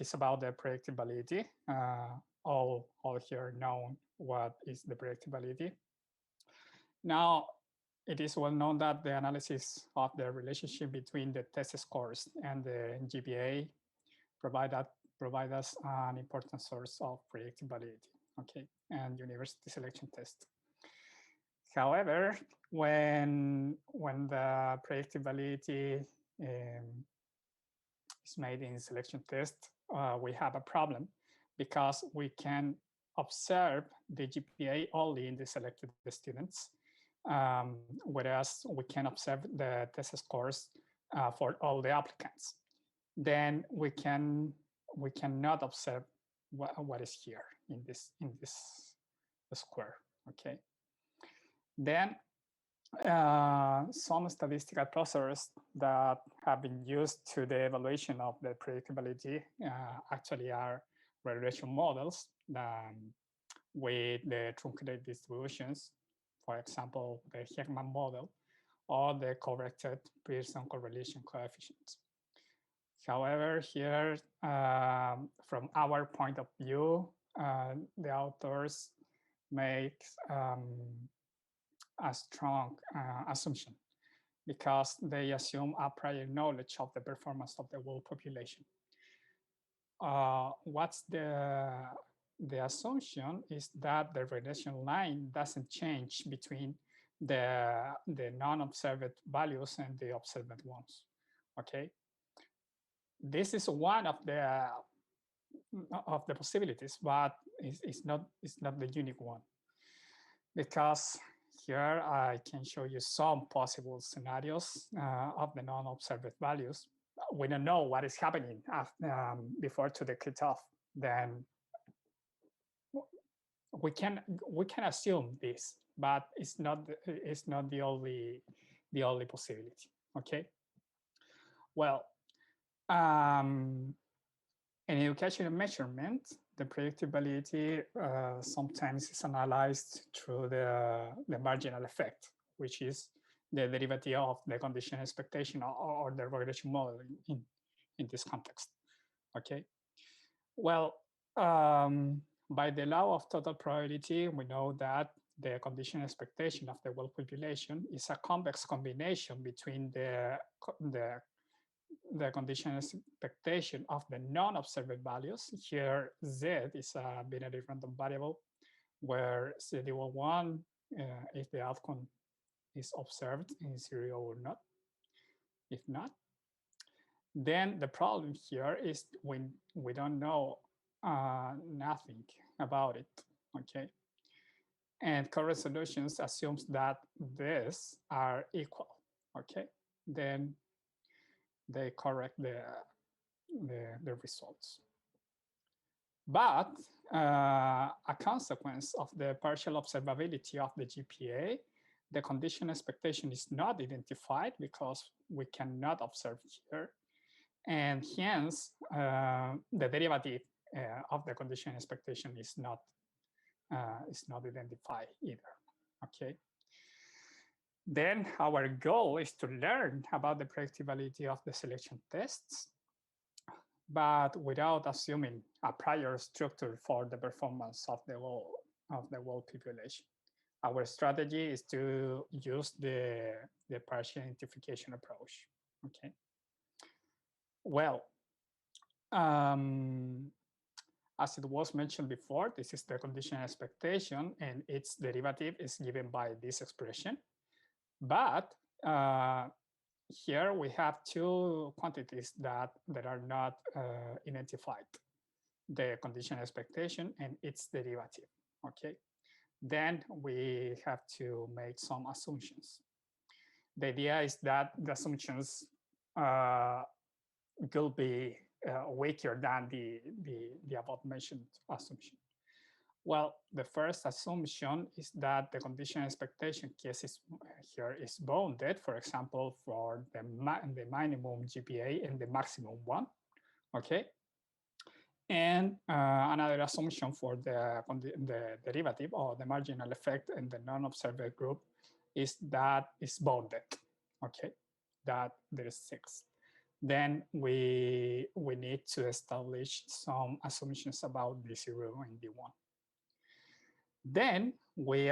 is about the predictability. All here know what is the predictability. Now, it is well known that the analysis of the relationship between the test scores and the GPA provide us an important source of predictability, okay, and university selection test. However, when the predictability is made in selection test, we have a problem because we can observe the GPA only in the selected students, whereas we can observe the test scores for all the applicants. Then we cannot observe what is here in this square. Okay. Then some statistical processes that have been used to the evaluation of the predictability actually are regression models with the truncated distributions, for example, the Heckman model, or the corrected Pearson correlation coefficients. However, here, from our point of view, the authors make a strong assumption because they assume a prior knowledge of the performance of the whole population. What's the assumption is that the regression line doesn't change between the non-observed values and the observed ones. Okay, this is one of the possibilities, but it's not the unique one, because here I can show you some possible scenarios of the non-observed values. We don't know what is happening before to the cutoff. Then we can assume this, but it's not the only possibility. Okay. Well, in educational measurement, the predictability sometimes is analyzed through the marginal effect, which is the derivative of the condition expectation or the regression model in this context. Okay. Well, by the law of total probability, we know that the condition expectation of the whole population is a convex combination between the condition expectation of the non-observed values. Here, Z is a binary random variable where Z equal 1 if the outcome is observed in 0 or not. If not, then the problem here is when we don't know nothing about it, okay? And correct solutions assumes that these are equal, okay? Then they correct the results. But a consequence of the partial observability of the GPA, the condition expectation is not identified because we cannot observe here. And hence, the derivative of the condition expectation is not identified either, okay? Then our goal is to learn about the predictability of the selection tests, but without assuming a prior structure for the performance of the whole population. Our strategy is to use the partial identification approach. Okay. Well, as it was mentioned before, this is the condition expectation, and its derivative is given by this expression. But here we have two quantities that are not identified: the condition expectation and its derivative. Okay, then we have to make some assumptions. The idea is that the assumptions will be weaker than the above mentioned assumption. Well, the first assumption is that the condition expectation case here is bounded, for example, for the minimum GPA and the maximum one, okay? And another assumption for the derivative or the marginal effect in the non-observed group is that it's bounded, okay? That there is 6. then we need to establish some assumptions about D0 and D1. Then we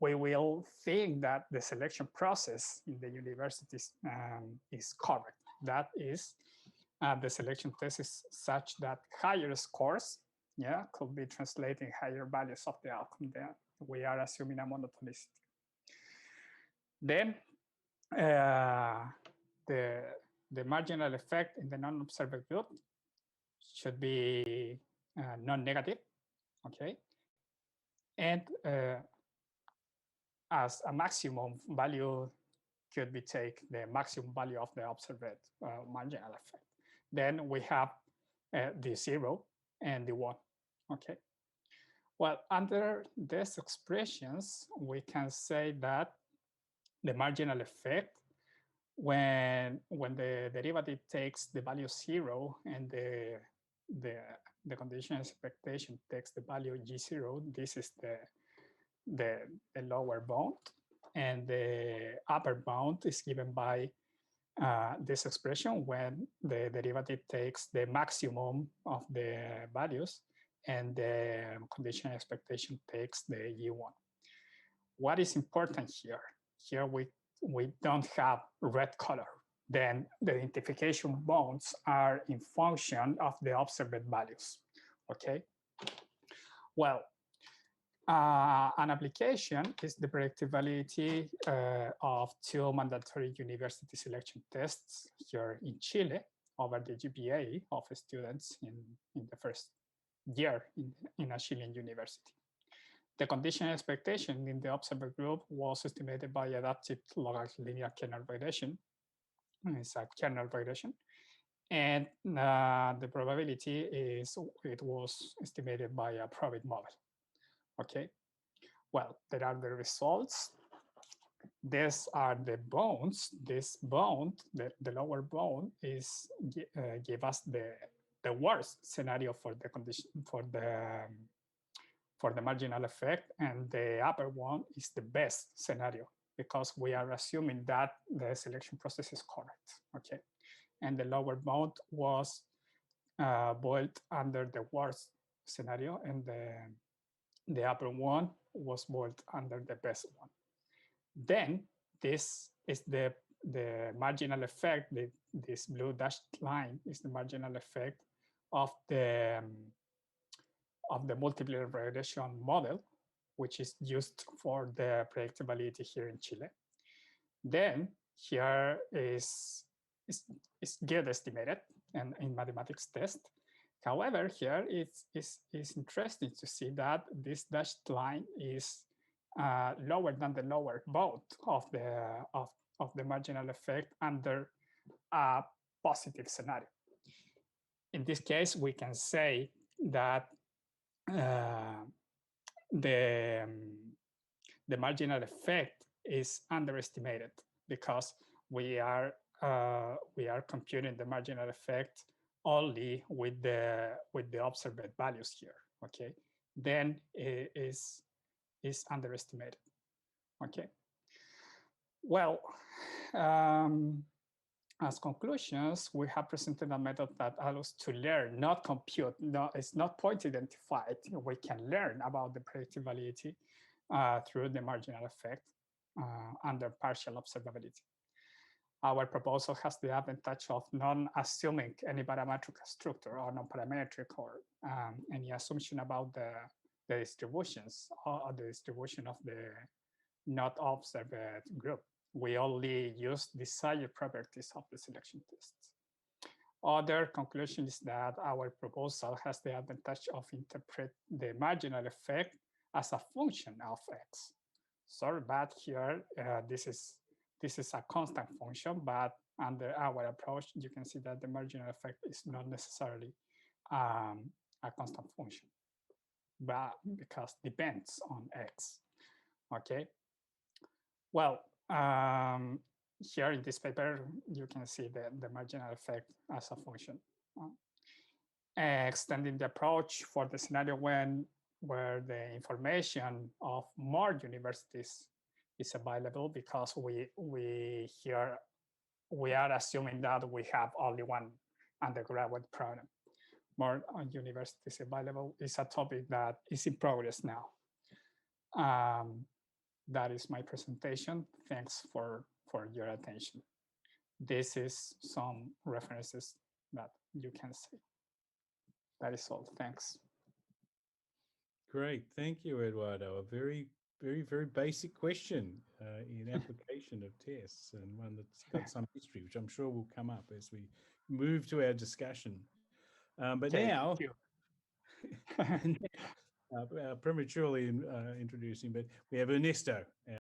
will think that the selection process in the universities is correct. That is, the selection test is such that higher scores, could be translating higher values of the outcome. Then we are assuming a monotonicity. Then the marginal effect in the non-observed group should be non-negative, okay? And as a maximum value could be take the maximum value of the observed marginal effect. Then we have the 0 and the 1, okay? Well, under these expressions, we can say that the marginal effect, when the derivative takes the value 0 and the condition expectation takes the value G0, this is the lower bound, and the upper bound is given by this expression when the derivative takes the maximum of the values and the condition expectation takes the E1. What is important here? Here we don't have red color. Then the identification bounds are in function of the observed values, okay? Well, an application is the predictability of 2 mandatory university selection tests here in Chile over the GPA of students in the first year in a Chilean university. The condition expectation in the observed group was estimated by adaptive logarithmic linear kernel regression. It's a kernel regression. And the probability it was estimated by a probit model. Okay, well, there are the results. These are the bounds. This bound, the lower bound, is give us the worst scenario for the condition for the marginal effect, and the upper one is the best scenario because we are assuming that the selection process is correct. Okay, and the lower bound was built under the worst scenario, and the upper one was built under the best one. Then this is the marginal effect. This blue dashed line is the marginal effect of the multiplier regression model, which is used for the predictability here in Chile. Then here is good estimated and in mathematics test. However, here it's interesting to see that this dashed line is lower than the lower bound of the marginal effect under a positive scenario. In this case, we can say that the marginal effect is underestimated because we are computing the marginal effect only with the observed values here. Okay, then it is underestimated. Okay. Well, as conclusions, we have presented a method that allows to learn, not compute. No, it's not point identified. We can learn about the predictability through the marginal effect under partial observability. Our proposal has the advantage of non-assuming any parametric structure or non-parametric or any assumption about the distributions or the distribution of the not observed group. We only use desired properties of the selection tests. Other conclusion is that our proposal has the advantage of interpret the marginal effect as a function of x. Sorry, but here this is a constant function, but under our approach, you can see that the marginal effect is not necessarily a constant function, but because depends on x. Okay. Well, here in this paper, you can see the marginal effect as a function. Extending the approach for the scenario where the information of more universities is available, because we here we are assuming that we have only one undergraduate program. More universities available is a topic that is in progress now. That is my presentation. Thanks for your attention. This is some references that you can see. That is all. Thanks. Great. Thank you, Eduardo. A very, very basic question in application of tests, and one that's got some history, which I'm sure will come up as we move to our discussion. But Okay, now, thank you. prematurely introducing, but we have Ernesto,